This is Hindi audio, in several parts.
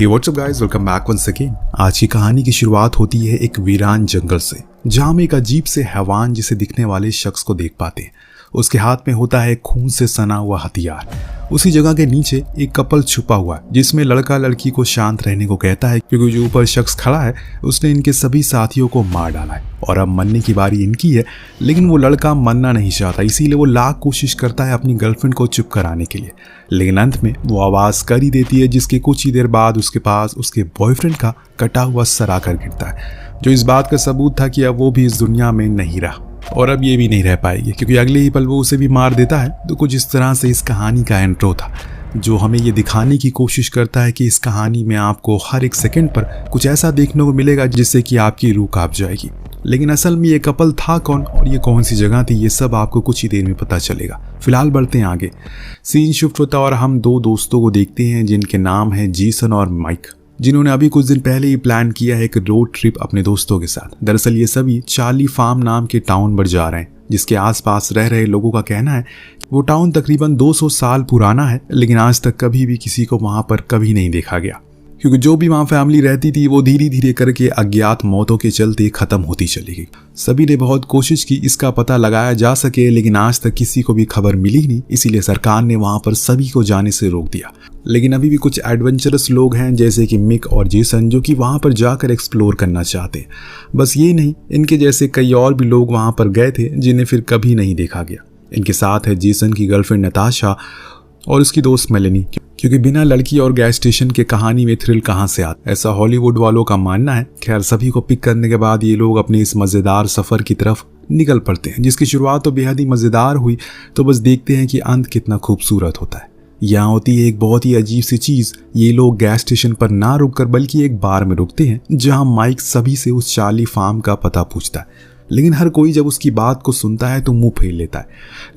हे WhatsApp guys, welcome back once again. आज की कहानी की शुरुआत होती है एक वीरान जंगल से, जहां हम एक अजीब से हैवान जिसे दिखने वाले शख्स को देख पाते हैं। उसके हाथ में होता है खून से सना हुआ हथियार। उसी जगह के नीचे एक कपल छुपा हुआ है, जिसमें लड़का लड़की को शांत रहने को कहता है, क्योंकि जो ऊपर शख्स खड़ा है उसने इनके सभी साथियों को मार डाला है और अब मरने की बारी इनकी है। लेकिन वो लड़का मरना नहीं चाहता, इसीलिए वो लाख कोशिश करता है अपनी गर्लफ्रेंड को चुप कराने के लिए। लेकिन अंत में वो आवाज़ कर ही देती है, जिसके कुछ ही देर बाद उसके पास उसके बॉयफ्रेंड का कटा हुआ सर आकर गिरता है, जो इस बात का सबूत था कि अब वो भी इस दुनिया में नहीं रहा और अब ये भी नहीं रह पाएगी, क्योंकि अगले ही पल वो उसे भी मार देता है। तो कुछ इस तरह से इस कहानी का इंट्रो था, जो हमें ये दिखाने की कोशिश करता है कि इस कहानी में आपको हर एक सेकंड पर कुछ ऐसा देखने को मिलेगा जिससे कि आपकी रूह कांप जाएगी। लेकिन असल में ये कपल था कौन और ये कौन सी जगह थी, ये सब आपको कुछ ही देर में पता चलेगा। फिलहाल बढ़ते हैं आगे। सीन शिफ्ट होता है और हम दो दोस्तों को देखते हैं जिनके नाम है जेसन और माइक, जिन्होंने अभी कुछ दिन पहले ही प्लान किया है एक रोड ट्रिप अपने दोस्तों के साथ। दरअसल ये सभी चार्ली फार्म नाम के टाउन पर जा रहे हैं, जिसके आसपास रह रहे लोगों का कहना है वो टाउन तकरीबन 200 साल पुराना है, लेकिन आज तक कभी भी किसी को वहां पर कभी नहीं देखा गया, क्योंकि जो भी वहां फैमिली रहती थी वो धीरे धीरे करके अज्ञात मौतों के चलते खत्म होती चली गई। सभी ने बहुत कोशिश की इसका पता लगाया जा सके, लेकिन आज तक किसी को भी खबर मिली नहीं। इसीलिए सरकार ने वहां पर सभी को जाने से रोक दिया। लेकिन अभी भी कुछ एडवेंचरस लोग हैं, जैसे कि मिक और जेसन, जो कि वहां पर जाकर एक्सप्लोर करना चाहते हैं। बस ये नहीं, इनके जैसे कई और भी लोग वहां पर गए थे जिन्हें फिर कभी नहीं देखा गया। इनके साथ है जेसन की गर्लफ्रेंड नताशा और उसकी दोस्त मेलेनी, क्योंकि बिना लड़की और गैस स्टेशन के कहानी में थ्रिल कहां से आता, ऐसा हॉलीवुड वालों का मानना है। खैर, सभी को पिक करने के बाद ये लोग अपने इस मजेदार सफर की तरफ निकल पड़ते हैं, जिसकी शुरुआत तो बेहद ही मजेदार हुई। तो बस देखते हैं कि अंत कितना खूबसूरत होता है। यहाँ होती है एक बहुत ही अजीब सी चीज। ये लोग गैस स्टेशन पर ना रुककर बल्कि एक बार में रुकते हैं, जहां माइक सभी से उस चार्ली फार्म का पता पूछता है। लेकिन हर कोई जब उसकी बात को सुनता है तो मुंह फेर लेता है।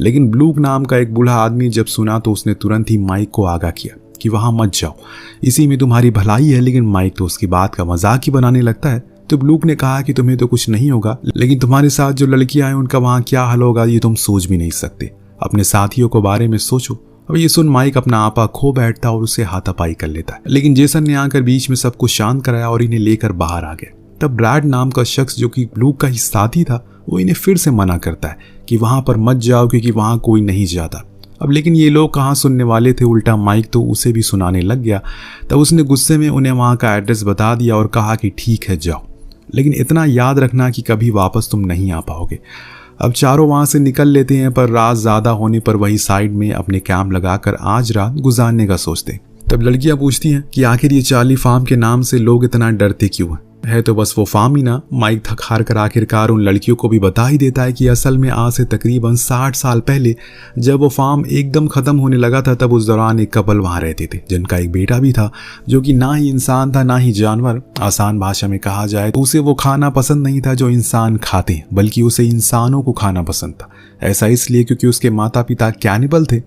लेकिन ब्लूक नाम का एक बूढ़ा आदमी जब सुना तो उसने तुरंत ही माइक को आगाह किया कि वहां मत जाओ, इसी में तुम्हारी भलाई है। लेकिन माइक तो उसकी बात का मजाक ही बनाने लगता है। तो ब्लूक ने कहा कि तुम्हें तो कुछ नहीं होगा, लेकिन तुम्हारे साथ जो लड़कियां हैं उनका वहां क्या हाल होगा ये तुम सोच भी नहीं सकते। अपने साथियों को बारे में सोचो। अब ये सुन माइक अपना आपा खो बैठता और उसे हाथापाई कर लेता है। लेकिन जेसन ने आकर बीच में सबको शांत कराया और इन्हें लेकर बाहर आ गया। तब ब्रैड नाम का शख्स, जो कि ब्लूक का ही साथी था, वो इन्हें फिर से मना करता है कि वहां पर मत जाओ, क्योंकि वहां कोई नहीं जाता। अब लेकिन ये लोग कहाँ सुनने वाले थे, उल्टा माइक तो उसे भी सुनाने लग गया। तब उसने गुस्से में उन्हें वहां का एड्रेस बता दिया और कहा कि ठीक है जाओ, लेकिन इतना याद रखना कि कभी वापस तुम नहीं आ पाओगे। अब चारों वहां से निकल लेते हैं, पर रात ज्यादा होने पर वही साइड में अपने कैंप लगाकर आज रात गुजारने का सोचते हैं। तब लड़कियां पूछती हैं कि आखिर ये चार्ली फार्म के नाम से लोग इतना डरते क्यों है तो बस वो फार्म ही ना। माइक थक हार कर आखिरकार उन लड़कियों को भी बता ही देता है कि असल में आज से तकरीबन 60 साल पहले जब वो फार्म एकदम खत्म होने लगा था, तब उस दौरान एक कपल वहां रहते थे, जिनका एक बेटा भी था, जो कि ना ही इंसान था ना ही जानवर। आसान भाषा में कहा जाए तो उसे वो खाना पसंद नहीं था जो इंसान खाते, बल्कि उसे इंसानों को खाना पसंद था। ऐसा इसलिए क्योंकि उसके माता पिता कैनिबल थे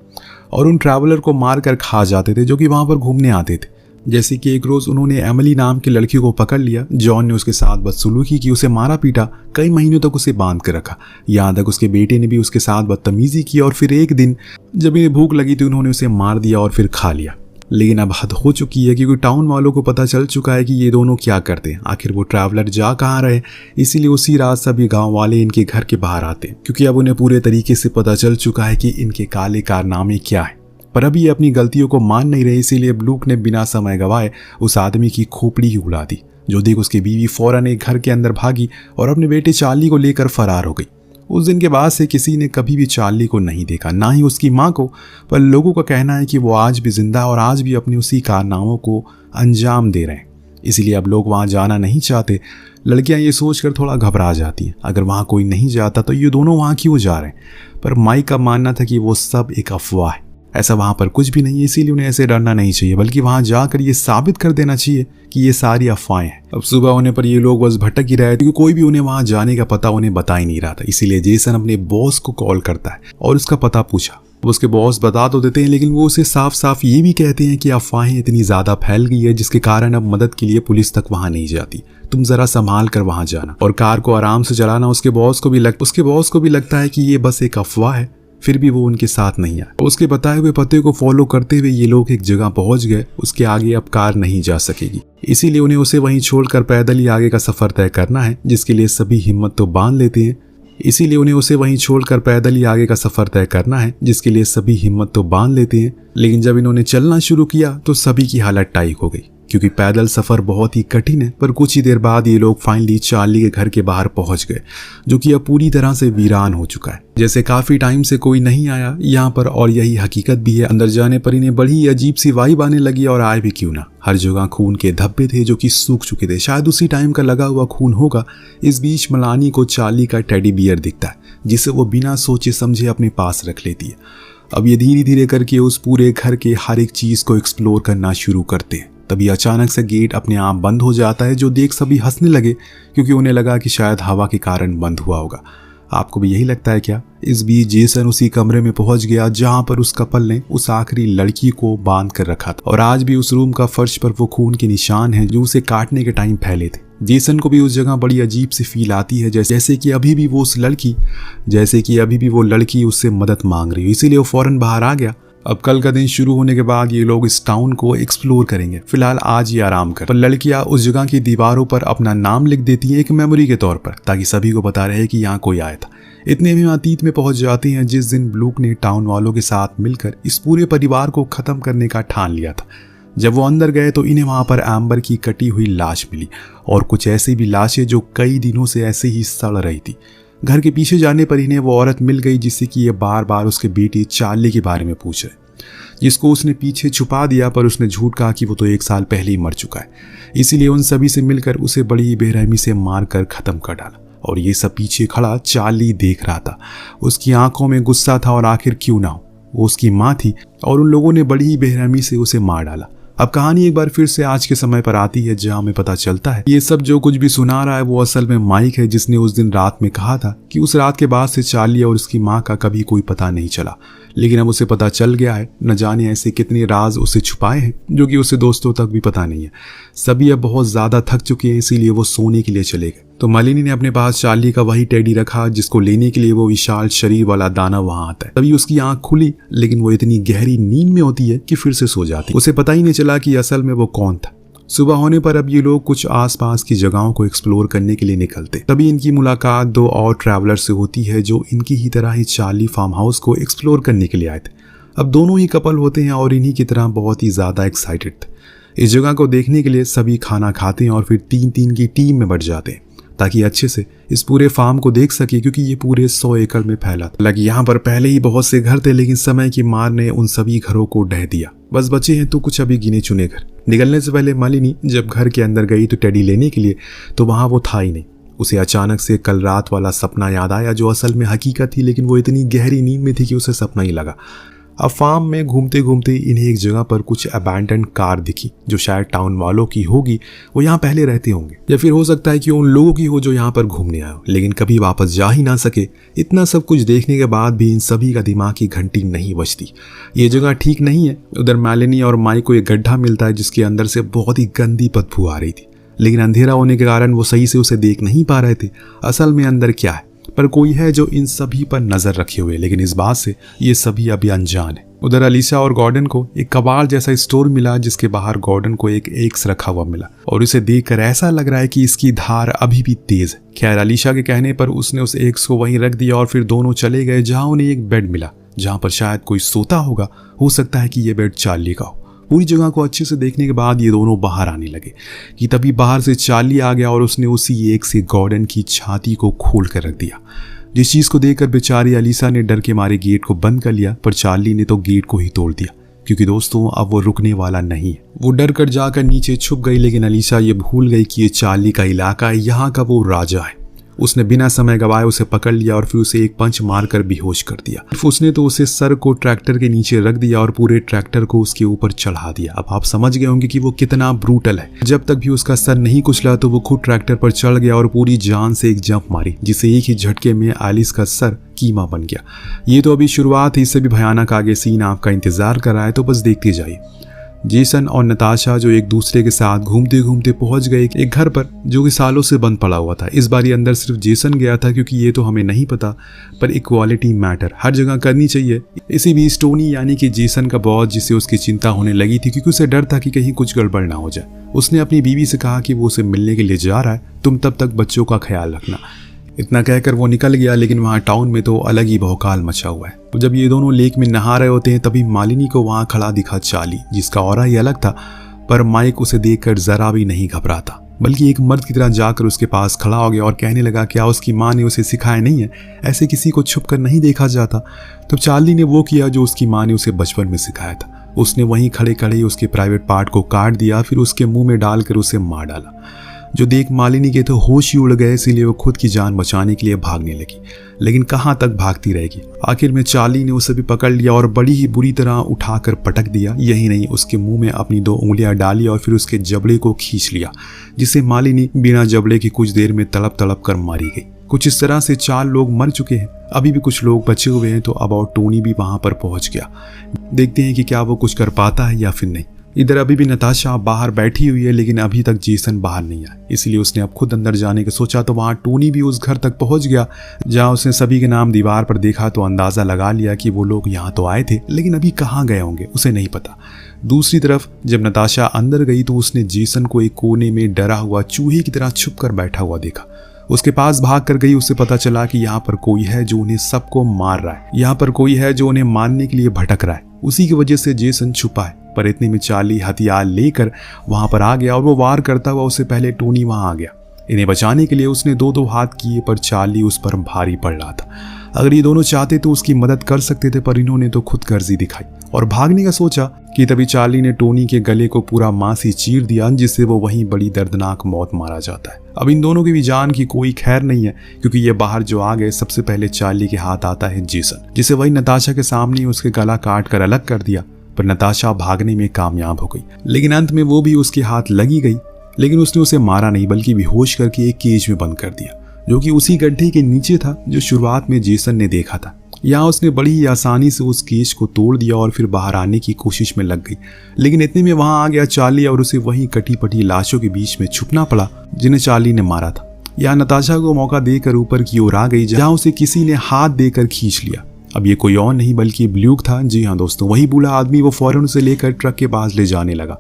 और उन ट्रैवलर को मार कर खा जाते थे जो कि वहां पर घूमने आते थे। जैसे कि एक रोज उन्होंने एमिली नाम की लड़की को पकड़ लिया। जॉन ने उसके साथ बदसलूकी की, उसे मारा पीटा, कई महीनों तक उसे बांध कर रखा। यहाँ तक उसके बेटे ने भी उसके साथ बदतमीजी की और फिर एक दिन जब इन्हें भूख लगी तो उन्होंने उसे मार दिया और फिर खा लिया। लेकिन अब हद हो चुकी है, क्योंकि टाउन वालों को पता चल चुका है कि ये दोनों क्या करते हैं, आखिर वो ट्रैवलर जा कहाँ रहे। इसीलिए उसी रात सभी गाँव वाले इनके घर के बाहर आते हैं, क्योंकि अब उन्हें पूरे तरीके से पता चल चुका है कि इनके काले कारनामे क्या है। पर अभी ये अपनी गलतियों को मान नहीं रहे, इसीलिए ब्लूक ने बिना समय गवाए उस आदमी की खोपड़ी ही उड़ा दी। जो देख उसकी बीवी फौरन एक घर के अंदर भागी और अपने बेटे चार्ली को लेकर फरार हो गई। उस दिन के बाद से किसी ने कभी भी चार्ली को नहीं देखा, ना ही उसकी माँ को। पर लोगों का कहना है कि वो आज भी जिंदा और आज भी अपने उसी कारनामों को अंजाम दे रहे हैं। इसीलिए अब लोग वहां जाना नहीं चाहते। लड़कियां ये सोचकर थोड़ा घबरा जाती हैं, अगर वहां कोई नहीं जाता तो ये दोनों वहां क्यों जा रहे हैं। पर माइक का मानना था कि वो सब एक अफवाह है, ऐसा वहां पर कुछ भी नहीं है, इसीलिए उन्हें ऐसे डरना नहीं चाहिए, बल्कि वहां जाकर ये साबित कर देना चाहिए कि ये सारी अफवाहें हैं। अब सुबह होने पर ये लोग बस भटक ही रहे थे, क्योंकि कोई भी उन्हें वहां जाने का पता उन्हें बता ही नहीं रहा था। इसीलिए जेसन अपने बॉस को कॉल करता है और उसका पता पूछा। उसके बॉस बता तो देते हैं, लेकिन वो उसे साफ साफ ये भी कहते हैं कि अफवाहें इतनी ज्यादा फैल गई है जिसके कारण अब मदद के लिए पुलिस तक वहां नहीं जाती। तुम जरा संभाल कर वहां जाना और कार को आराम से चलाना। उसके बॉस को भी लगता है कि ये बस एक अफवाह है, फिर भी वो उनके साथ नहीं आया। उसके बताए हुए पते को फॉलो करते हुए ये लोग एक जगह पहुंच गए। उसके आगे अब कार नहीं जा सकेगी, इसीलिए उन्हें उसे वहीं छोड़कर पैदल ही आगे का सफर तय करना है, जिसके लिए सभी हिम्मत तो बांध लेते हैं। लेकिन जब इन्होंने चलना शुरू किया तो सभी की हालत टाइट हो गई, क्योंकि पैदल सफर बहुत ही कठिन है। पर कुछ ही देर बाद ये लोग फाइनली चार्ली के घर के बाहर पहुंच गए, जो कि अब पूरी तरह से वीरान हो चुका है। जैसे काफी टाइम से कोई नहीं आया यहाँ पर, और यही हकीकत भी है। अंदर जाने पर इन्हें बड़ी अजीब सी वाइब आने लगी, और आए भी क्यों ना। हर जगह खून के धब्बे थे जो कि सूख चुके थे, शायद उसी टाइम का लगा हुआ खून होगा। इस बीच मलानी को चार्ली का टेडी बियर दिखता है, जिसे वो बिना सोचे समझे अपने पास रख लेती है। अब ये धीरे धीरे करके उस पूरे घर के हर एक चीज को एक्सप्लोर करना शुरू करते हैं। तभी अचानक से गेट अपने आप बंद हो जाता है, जो देख सभी हंसने लगे, क्योंकि उन्हें लगा कि शायद हवा के कारण बंद हुआ होगा। आपको भी यही लगता है क्या? इस बीच जेसन उसी कमरे में पहुंच गया जहां पर उस कपल ने उस आखिरी लड़की को बांध कर रखा था, और आज भी उस रूम का फर्श पर वो खून के निशान हैं जो उसे काटने के टाइम फैले थे। जेसन को भी उस जगह बड़ी अजीब सी फील आती है, जैसे कि अभी भी वो लड़की उससे मदद मांग रही है, इसीलिए वो फौरन बाहर आ गया। अब कल का दिन शुरू होने के बाद ये लोग इस टाउन को एक्सप्लोर करेंगे। फिलहाल आज ये आराम कर, पर लड़कियां उस जगह की दीवारों पर अपना नाम लिख देती हैं एक मेमोरी के तौर पर, ताकि सभी को पता रहे कि यहाँ कोई आया था। इतने में अतीत में पहुंच जाते हैं, जिस दिन ब्लूक ने टाउन वालों के साथ मिलकर इस पूरे परिवार को खत्म करने का ठान लिया था। जब वो अंदर गए तो इन्हें वहां पर एम्बर की कटी हुई लाश मिली, और कुछ ऐसी भी लाशें जो कई दिनों से ऐसे ही सड़ रही थी। घर के पीछे जाने पर इन्हें वो औरत मिल गई, जिससे कि ये बार बार उसके बेटी चार्ली के बारे में पूछ रहे, जिसको उसने पीछे छुपा दिया, पर उसने झूठ कहा कि वो तो 1 साल पहले ही मर चुका है। इसीलिए उन सभी से मिलकर उसे बड़ी ही बेरहमी से मारकर खत्म कर डाला। और ये सब पीछे खड़ा चार्ली देख रहा था। उसकी आंखों में गुस्सा था, और आखिर क्यों ना हो, वो उसकी माँ थी, और उन लोगों ने बड़ी ही बेरहमी से उसे मार डाला। अब कहानी एक बार फिर से आज के समय पर आती है, जहां हमें पता चलता है ये सब जो कुछ भी सुना रहा है वो असल में माइक है, जिसने उस दिन रात में कहा था कि उस रात के बाद से चार्ली और उसकी माँ का कभी कोई पता नहीं चला। लेकिन अब उसे पता चल गया है, न जाने ऐसे कितने राज उसे छुपाए हैं जो कि उसे दोस्तों तक भी पता नहीं है। सभी अब बहुत ज्यादा थक चुके हैं, इसीलिए वो सोने के लिए चले गए। तो मालिनी ने अपने पास चार्ली का वही टेडी रखा, जिसको लेने के लिए वो विशाल शरीर वाला दाना वहां आता है। तभी उसकी आंख खुली, लेकिन वो इतनी गहरी नींद में होती है कि फिर से सो जाती है। उसे पता ही नहीं चला कि असल में वो कौन था। सुबह होने पर अब ये लोग कुछ आसपास की जगहों को एक्सप्लोर करने के लिए निकलते। तभी इनकी मुलाकात 2 और ट्रैवलर से होती है, जो इनकी ही तरह ही चार्ली फार्म हाउस को एक्सप्लोर करने के लिए आए थे। अब दोनों ही कपल होते हैं और इन्हीं की तरह बहुत ही ज्यादा एक्साइटेड थे। इस जगह को देखने के लिए सभी खाना खाते हैं और फिर 3-3 की टीम में बढ़ जाते हैं, ताकि अच्छे से इस पूरे फार्म को देख सके, क्योंकि ये पूरे 100 एकड़ में फैला था। हालांकि यहाँ पर पहले ही बहुत से घर थे, लेकिन समय की मार ने उन सभी घरों को ढह दिया। बस बचे हैं तो कुछ अभी गिने चुने घर। निकलने से पहले मालिनी जब घर के अंदर गई तो टेडी लेने के लिए, तो वहां वो था ही नहीं। उसे अचानक से कल रात वाला सपना याद आया, जो असल में हकीकत थी, लेकिन वो इतनी गहरी नींद में थी कि उसे सपना ही लगा। अब फार्म में घूमते घूमते इन्हें एक जगह पर कुछ अबैंडन कार दिखी, जो शायद टाउन वालों की होगी। वो यहाँ पहले रहते होंगे, या फिर हो सकता है कि उन लोगों की हो जो यहाँ पर घूमने आए हो, लेकिन कभी वापस जा ही ना सके। इतना सब कुछ देखने के बाद भी इन सभी का दिमाग की घंटी नहीं बजती। ये जगह ठीक नहीं है। उधर मैलिनी और माइक को एक गड्ढा मिलता है, जिसके अंदर से बहुत ही गंदी बदबू आ रही थी, लेकिन अंधेरा होने के कारण वो सही से उसे देख नहीं पा रहे थे असल में अंदर क्या है। पर कोई है जो इन सभी पर नजर रखे हुए, लेकिन इस बात से ये सभी अभी अनजान है। उधर अलीशा और गॉर्डन को एक कबाड़ जैसा स्टोर मिला, जिसके बाहर गॉर्डन को एक एक्स रखा हुआ मिला, और उसे देखकर ऐसा लग रहा है कि इसकी धार अभी भी तेज है। खैर, अलीशा के कहने पर उसने उस एक्स को वहीं रख दिया, और फिर दोनों चले गए जहां उन्हें एक बेड मिला, जहां पर शायद कोई सोता होगा। हो सकता है कि ये बेड चार्ली का हो। पूरी जगह को अच्छे से देखने के बाद ये दोनों बाहर आने लगे कि तभी बाहर से चार्ली आ गया, और उसने उसी एक से गॉर्डन की छाती को खोल कर रख दिया। जिस चीज को देखकर बेचारी अलीशा ने डर के मारे गेट को बंद कर लिया, पर चार्ली ने तो गेट को ही तोड़ दिया, क्योंकि दोस्तों अब वो रुकने वाला नहीं है। वो डर कर जाकर नीचे छुप गई, लेकिन अलीशा ये भूल गई कि ये चार्ली का इलाका है, यहाँ का वो राजा है। उसने बिना समय गवाए उसे पकड़ लिया और फिर उसे एक पंच मारकर बेहोश कर दिया। उसने तो उसे सर को ट्रैक्टर के नीचे रख दिया और पूरे ट्रैक्टर को उसके ऊपर चढ़ा दिया। अब आप समझ गए होंगे कि वो कितना ब्रूटल है। जब तक भी उसका सर नहीं कुचला तो वो खुद ट्रैक्टर पर चढ़ गया और पूरी जान से एक जंप मारी, जिससे एक ही झटके में एलिस का सर कीमा बन गया। ये तो अभी शुरुआत है, इससे भी भयानक आगे सीन आपका इंतजार कर रहा है, तो बस देखते जाइए। जेसन और नताशा जो एक दूसरे के साथ घूमते घूमते पहुंच गए एक घर पर जो कि सालों से बंद पड़ा हुआ था। इस बार ये अंदर सिर्फ जेसन गया था क्योंकि ये तो हमें नहीं पता, पर इक्वालिटी मैटर हर जगह करनी चाहिए। इसी बीच टोनी यानी कि जेसन का बॉस, जिसे उसकी चिंता होने लगी थी क्योंकि उसे डर था कि कहीं कुछ गड़बड़ ना हो जाए, उसने अपनी बीवी से कहा कि वो उसे मिलने के लिए जा रहा है, तुम तब तक बच्चों का ख्याल रखना। इतना कहकर वो निकल गया, लेकिन वहाँ टाउन में तो अलग ही भौकाल मचा हुआ है। तो जब ये दोनों लेक में नहा रहे होते हैं तभी मालिनी को वहाँ खड़ा दिखा चार्ली, जिसका ऑरा ही अलग था। पर माइक उसे देखकर जरा भी नहीं घबराता, बल्कि एक मर्द की तरह जाकर उसके पास खड़ा हो गया और कहने लगा क्या उसकी माँ ने उसे सिखाया नहीं है, ऐसे किसी को छुप कर नहीं देखा जाता। तब चार्ली ने वो किया जो उसकी माँ ने उसे बचपन में सिखाया था। उसने वहीं खड़े खड़े उसके प्राइवेट पार्ट को काट दिया, फिर उसके मुंह में डालकर उसे मार डाला। जो देख मालिनी के तो होश ही उड़ गए, इसीलिए वो खुद की जान बचाने के लिए भागने लगी, लेकिन कहाँ तक भागती रहेगी। आखिर में चार्ली ने उसे भी पकड़ लिया और बड़ी ही बुरी तरह उठाकर पटक दिया। यही नहीं, उसके मुंह में अपनी 2 उंगलियां डाली और फिर उसके जबड़े को खींच लिया, जिससे मालिनी बिना जबड़े की कुछ देर में तड़प तड़प कर मारी गई। कुछ इस तरह से 4 लोग मर चुके हैं, अभी भी कुछ लोग बचे हुए हैं। तो अब और टोनी भी वहां पर पहुंच गया। देखते हैं कि क्या वो कुछ कर पाता है या फिर नहीं। इधर अभी भी नताशा बाहर बैठी हुई है, लेकिन अभी तक जेसन बाहर नहीं आया, इसलिए उसने अब खुद अंदर जाने का सोचा। तो वहां टोनी भी उस घर तक पहुंच गया, जहां उसने सभी के नाम दीवार पर देखा तो अंदाजा लगा लिया कि वो लोग यहाँ तो आए थे, लेकिन अभी कहाँ गए होंगे उसे नहीं पता। दूसरी तरफ जब नताशा अंदर गई तो उसने जेसन को एक कोने में डरा हुआ चूहे की तरह छुप कर बैठा हुआ देखा। उसके पास भाग कर गई। उसे पता चला कि यहाँ पर कोई है जो उन्हें सबको मार रहा है, यहाँ पर कोई है जो उन्हें मारने के लिए भटक रहा है। उसी की वजह से जेसन छुपा है। पर इतने में चार्ली हथियार लेकर वहां पर आ गया और वो वार करता हुआ उससे पहले टोनी वहां आ गया। इन्हें बचाने के लिए उसने 2-2 हाथ किए, पर चार्ली उस पर भारी पड़ रहा था। अगर ये दोनों चाहते तो उसकी मदद कर सकते थे, पर इन्होंने तो खुद गर्जी दिखाई और भागने का सोचा कि तभी चार्ली ने टोनी के गले को पूरा मांसी चीर दिया, जिससे वो वहीं बड़ी दर्दनाक मौत मारा जाता है। अब इन दोनों की भी जान की कोई खैर नहीं है, क्योंकि ये बाहर जो आ गए सबसे पहले चार्ली के हाथ आता है जेसन, जिसे वही नताशा के सामने उसके गला काट कर अलग कर दिया। पर नताशा भागने में कामयाब हो गई, लेकिन अंत में वो भी उसके हाथ लगी गई। लेकिन उसने उसे मारा नहीं, बल्कि बेहोश करके एक केज में बंद कर दिया, जो कि उसी गड्ढे के नीचे था जो शुरुआत में जेसन ने देखा था। यहाँ उसने बड़ी ही आसानी से उस केज को तोड़ दिया और फिर बाहर आने की कोशिश में लग गई। लेकिन इतने में वहां आ गया चार्ली और उसे वहीं कटी पटी लाशों के बीच में छुपना पड़ा जिन्हें चार्ली ने मारा था। यहाँ नताशा को मौका देकर ऊपर की ओर आ गई, जहाँ उसे किसी ने हाथ देकर खींच लिया। अब ये कोई और नहीं बल्कि ब्ल्यूक था। जी हाँ दोस्तों, वही बूढ़ा आदमी। वो फौरन उसे लेकर ट्रक के पास ले जाने लगा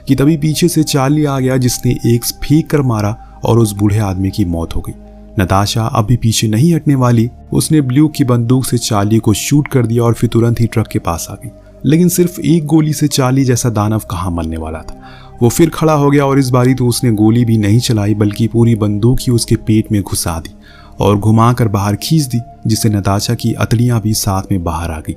कि तभी पीछे से चार्ली आ गया, जिसने एक फेंक कर मारा और उस बूढ़े आदमी की मौत हो गई। नताशा अब भी पीछे नहीं हटने वाली। उसने ब्ल्यूक की बंदूक से चार्ली को शूट कर दिया और फिर तुरंत ही ट्रक के पास आ गई। लेकिन सिर्फ एक गोली से चार्ली जैसा दानव कहाँ मरने वाला था। वो फिर खड़ा हो गया और इस बारी तो उसने गोली भी नहीं चलाई, बल्कि पूरी बंदूक ही उसके पेट में घुसा दी और घुमाकर बाहर खींच दी, जिससे नताशा की अतड़ियां भी साथ में बाहर आ गई।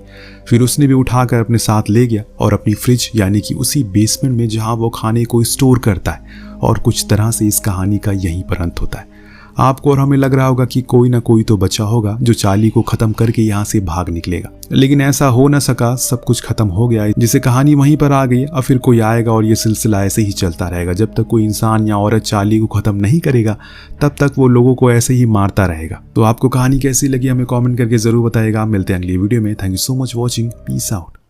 फिर उसने भी उठाकर अपने साथ ले गया और अपनी फ्रिज यानी कि उसी बेसमेंट में जहां वो खाने को स्टोर करता है। और कुछ तरह से इस कहानी का यहीं पर अंत होता है। आपको और हमें लग रहा होगा कि कोई ना कोई तो बचा होगा जो चार्ली को खत्म करके यहाँ से भाग निकलेगा, लेकिन ऐसा हो न सका। सब कुछ खत्म हो गया, जिससे कहानी वहीं पर आ गई। अब फिर कोई आएगा और ये सिलसिला ऐसे ही चलता रहेगा। जब तक कोई इंसान या औरत चार्ली को खत्म नहीं करेगा, तब तक वो लोगों को ऐसे ही मारता रहेगा। तो आपको कहानी कैसी लगी हमें कॉमेंट करके जरूर बताइएगा। मिलते हैं अगली वीडियो में। Thank you so much watching. Peace out.